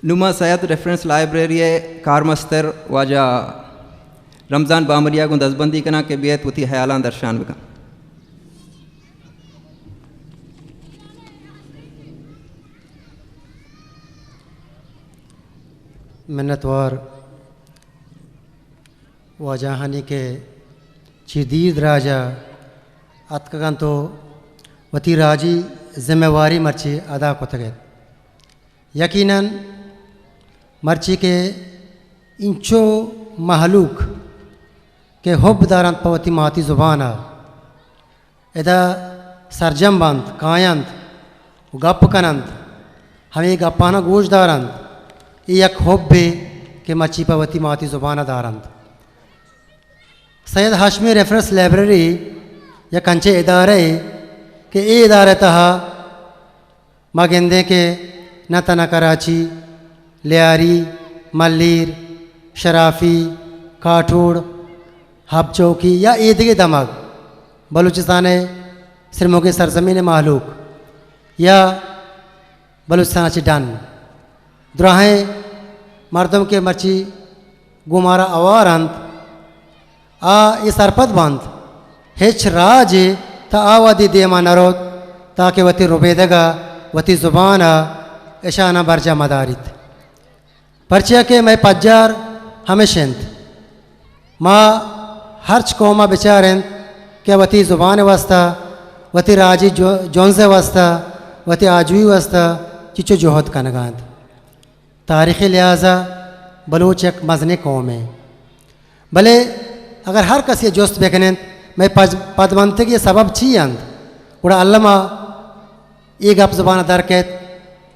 नुमा Syed reference library कारमस्तर वाजा रमज़ान बामरिया को दसबंदी कना के बेत वती हयालान दर्शान बका मिन्नतवार वाजाहानी के चिदीद राजा अतकगन तो वती राजी जिम्मेवारी मर्ची अदा को तगे यकीनन मर्ची के इंचो महलूक के हुब दारंत पवती माती ज़ुबाना एदा सरजम बंद कायंत गप कनंत हमें गप्पाना गोश दारंत एक हुब्बे के मर्ची पवती माती ज़ुबाना दारंत सैयद हाशमी रेफरेंस लाइब्रेरी या कंचे इदारे के इदारे तहा मगेंदे के न तना कराची लियारी मल्लीर शराफी काठोड़ हब चौकी या ईदगे दमग बलूचिस्तान सिरमों की सरजमीन मालूक या बलूचिस्तान डन द्राहें मर्दों के मर्ची गुमारा अवारंत आ ये सरपत बंद हेच राजे ता आवादी देमा नरोद ताकि वती रुबेदगा वती ज़ुबाना ऐशाना बरजा मदारित परचिया के मैं पज्जार हमेशंत माँ हर्च कौमा बेचारें क्या वती ज़ुबान वास्ता वती राजी जोनसे वास्ता वती आजुई वास्ता चिचो जोहद कनगांत तारीख़ी लिहाजा बलूच एक मजने कौम है भले अगर हर कसी जोस्त बेकने मैं पदवंते की सबब छी अंद उड़ा अल्लामा एक आप ज़ुबान दरकत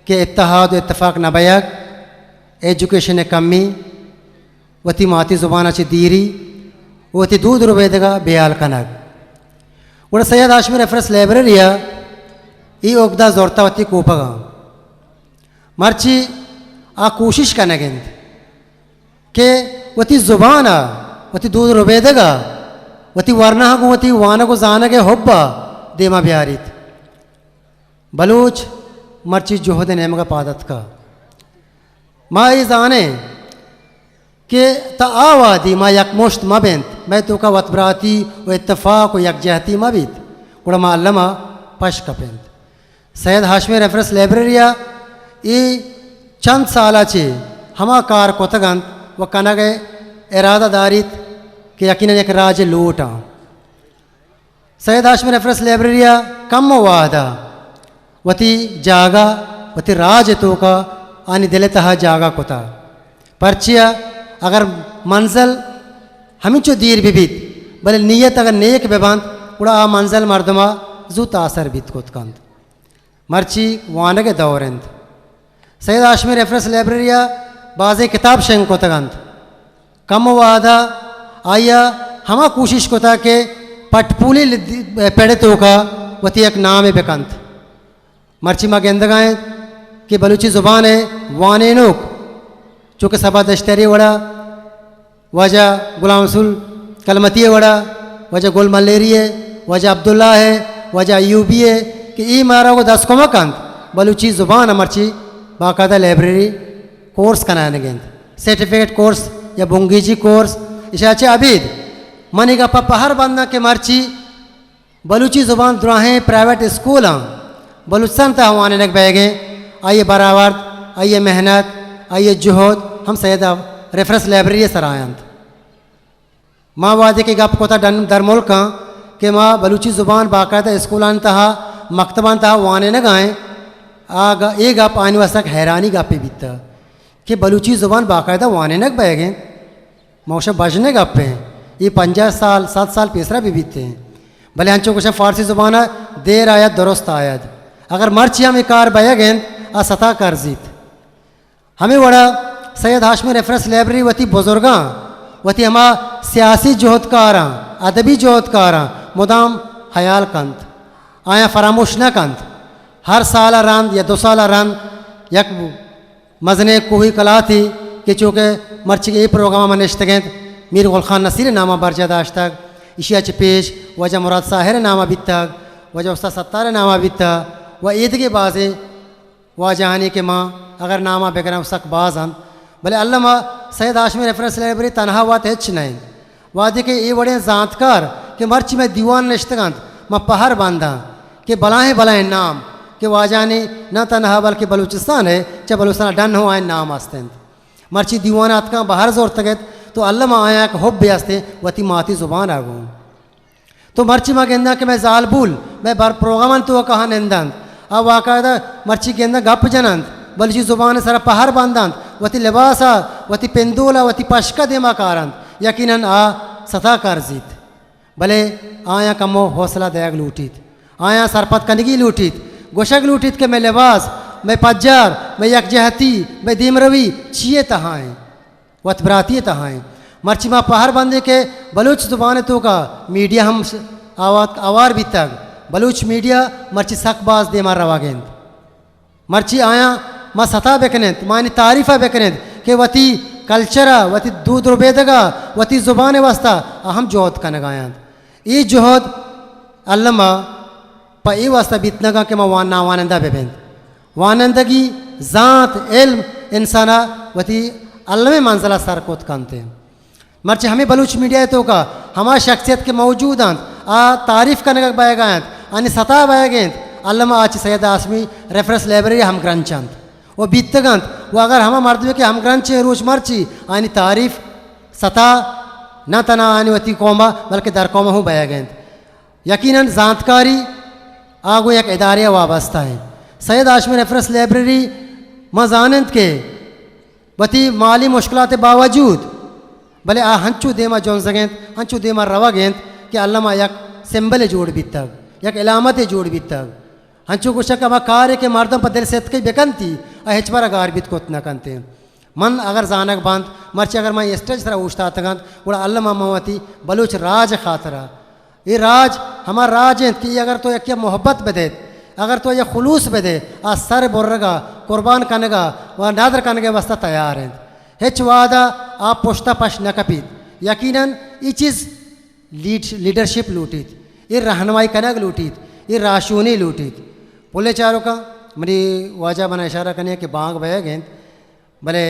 के इत्तेहाद इत्तफाक नबयक एजुकेशन कमी वती माती ज़ुबान ची दीरी वती दूध रुबेदगा बेयाल कनक उड़ा सैयद हाशमी रेफरेंस लाइब्रेरिया ई ओगदा जोरता वती कोपगा मर्ची आ कोशिश कनगेंद के वती ज़ुबाना वती दूध रुबेदगा वती वरना को वती वाना को जाना के हुब्बा देमा बिहारित बलूच मर्ची जोहद नेमगा पादत का माँ ये जाने के ता आवादी माँ यकमुश्त मबेंत मैं तो का वतबराती व इत्तफाक व यकजहती मबित उड़ा माँ अल्लामा पश कपेंत सैयद हाशमी रेफरेंस लाइब्रेरिया ये चंद साला चे हमा कार कोतगंत व कनगे इरादा दारित कि यकीनन एक राज लूटा सैयद हाशमी रेफरेंस लाइब्रेरिया कम वादा वती जागा वती राज तो का आनी दिले तहा जागा कोता परचिया अगर मंजिल हमें चो दीर बिबित भले नीयत अगर नेक बेबांत उड़ा आ मंजिल मर्दमा जू तासर बित कोतकंत मर्ची वाने के दौरेंद सैयद हाशमी रेफरेंस लाइब्रेरिया बाज़े किताब शेंग कोतगंत कम वादा आया हमा कोशिश कोता के पटपूली पेड़े तो का वती एक नाम है बेकंत मर्ची माँ गेंदगाएँ कि बलूची ज़ुबान है वाने नोक चूँकि सबा दश्तरी वड़ा वजह गुलाम रसूल कलमती वड़ा वजह गुल मलेरी है वजह अब्दुल्ला है वजह अयूबी है कि ई मारा को 10 कोमकंत बलूची ज़ुबान मर्ची बाकायदा लाइब्रेरी कोर्स कराने गेंद सर्टिफिकेट कोर्स या बुंगीजी कोर्स इशाचे अबीद मनी का पहर बंदा के मर्ची बलूची ज़ुबान द्राहें प्राइवेट स्कूल हैं बलूचिस्तान तक हवाने लग बैगे आइए बराबर आइए मेहनत आइए जोहद हम सैयद रेफरेंस लाइब्रेरी सरायंत माँ वादे के गप कोता दरमुल का कि माँ बलूची ज़ुबान बाकायदा स्कूलान तहा मकतबान तहा वाने न गाएँ आगा एक गप आने वसक हैरानी गपे बीतता कि बलूची ज़ुबान बाकायदा वाने न बैगे मौशा बजने गप्पे हैं ये 50 साल 7 साल पेसरा भी बीतते हैं भले हंचो कुछ फ़ारसी ज़ुबान देर आयत दुरुस्त आयत अगर मर्ची हमें कार बैगें आ सता करजीत हमें वड़ा सैयद हाशमी रेफरेंस लाइब्रेरी वती बुजुर्गा वती हमा सियासी जोहदकारा अदबी जोहदकारा मुदाम ख्याल कंत आया फरामोश न कंत हर साल रंद या 2 साल रंद यक मजने कोई कला थी कि चूँकि मर्ची के प्रोग्राम में नश्तगें मीर गुल खान नसीर नामा बरजा दाश्तक इशिया पेश वजह मुराद साहिर नामा बितक वजह उस्ताद सत्तार नामा बिता व ईद के बाज़े वाजहानी के माँ अगर नामा बेगरम सक बाजन भले अल्लामा सैयद हाशमी रेफरेंस लाइब्रेरी तनहा वात हेच नहीं वादे के ये बड़े जानकार कि मर्ची में दीवान नश्तगंत मैं पहर बांधा कि बलाएँ बलाएँ नाम कि वाजानी न तनहा बल्कि बलूचिस्तान है चाहे बलूचिस्तान डन हो आए नाम आस्तें मर्ची दीवानात का बाहर जोर तक तो अल्लामा आया का हुब भी आस्ते वती माती ज़ुबान आ गूँ तो मर्ची माँ गेंदा कि मैं जालबुल मैं बार प्रोग्राम तो कहा निंदंत अब वाकायदा मर्ची गेंदा गप जनंत बल्कि ज़ुबान सारा पहाड़ बांधंत वती लिबासा वती पेंदोला वती पशका देमा कारंत यकीनन आ सता कर जीत भले आया कमो हौसला दयाग लूटित आया सरपत कनगी लूटित गोशक लूटित के मैं लिबास मैं पज्जार मैं यकजहती मैं दीमरवी छिए तहाएँ वतबराती तहाएँ मर्ची माँ पहाड़ बांधे के बलूच ज़ुबान तो का मीडिया हम आवार भी तक बलूच मीडिया मर्ची सकबाज दे मार रवागेंद मर्ची आया माँ सता बेकनेंद मानी तारीफ़ा बेकनेंद के वती कल्चरा वती दूध रुबेदगा वती ज़ुबान वास्ता अहम जोहद का नगायान ये जोहद अल्लामा पा ये वास्ता बीतनगा के माँ वान नावानंदा बेबेंद वानंदगी ज़ात इल्म इंसाना वती अल्लाह मंज़ला सर कोत कानते हैं मर्चे हमें बलूच मीडिया तो का हमारी शख्सियत के मौजूद हैं आ तारीफ़ करने का बाय गए अनि सता बाय गए अल्लामा आज सैयद हाशमी रेफरेंस लाइब्रेरी हम ग्रंथचंद वो बीतगंत वो अगर हम मर्द के हम ग्रंथ रोज मर्ची अनि तारीफ़ सता न तना आनी वती कौमा बल्कि दर कौमा हूँ बाय गए यकीनन जानकारी आगो एक इदारे वाबस्ता है सैयद हाशमी रेफरेंस लाइब्रेरी मजानंद के वती माली मुश्किलात बावजूद भले आ हंचू देमा जोन सगेंत हंचू देमा रवा गेंत कि अल्लामा यक सिंबल जोड़ भी तक यक इलामत जोड़ भी तक हंचू कुछ कमा कार्य के मर्दम पर दिल से कई बेकनती अहचबर अगार भी को न कंते मन अगर जानक बांध मर्ची अगर मैं स्टेज तरह उछता तगंत उड़ा अल्लामा मवती बलूच राज खातरा ये राज हमारा राज है कि अगर तो एक मोहब्बत बदे अगर तो ये खुलूस बदे आ सर बोर्रगा कुर्बान कनगा व नादर कनगे वास्ता तैयार हैं हेच वादा आप पोश्ता पश न कपीत यकीनन ये चीज़ लीडरशिप लूटित ये रहनमाई कनग लूटित ये राशूनी लूटित बोले चारों का मेरी वाजा बना इशारा करने कि बांग बह गेंद भले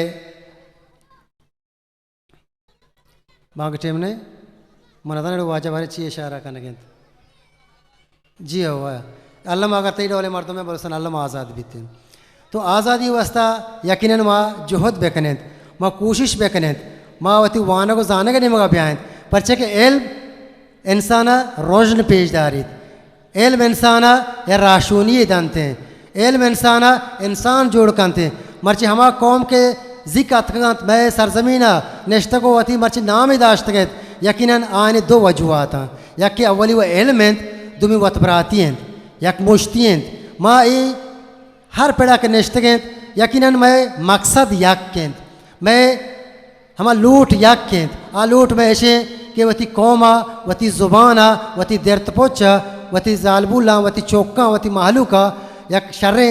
बांग टेम ने मनादा ने वाजा भरे ची इशारा करने गेंद जी हुआ अल्लाह अगर तई डोले मर्दों में बोलसन अल्लाह आज़ाद भी थे तो आज़ादी वास्ता यकीनन माँ जोहद बेकनेत माँ कोशिश बेकनेत माँ वती वाना को जाने का नहीं मगा ब्यान परचे के एल्म इंसाना रोशन पेशदारित एल्म इंसाना या राशूनी जानते हैं एल्म इंसाना इंसान जोड़ करते हैं मर्ची हमारा कौम के जिक्र मैं सरजमीना नेश्तको वती मर्ची नाम ही दाश्त गए यकीनन आने दो वजूहत हैं या कि अवली व एल्म हैं दुमी वतबराती हैं यक मुश्ती हैं माँ ये हर पेड़ा के नेश्तगें यकीनन मैं मकसद यक केंद मैं हमा लूट यक केंद आ लूट में ऐसे कि वती कौमा वती ज़ुबाना वती देरतपोचा वती जालबुला वती चौका वती महलूका यक शर्रे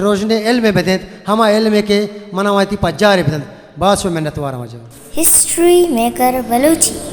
रोजने इल्म बदें हमा इल्म के मनावती पज्जारे बदें बात शो मेहनत वारा मजा हिस्ट्री मेकर बलूची।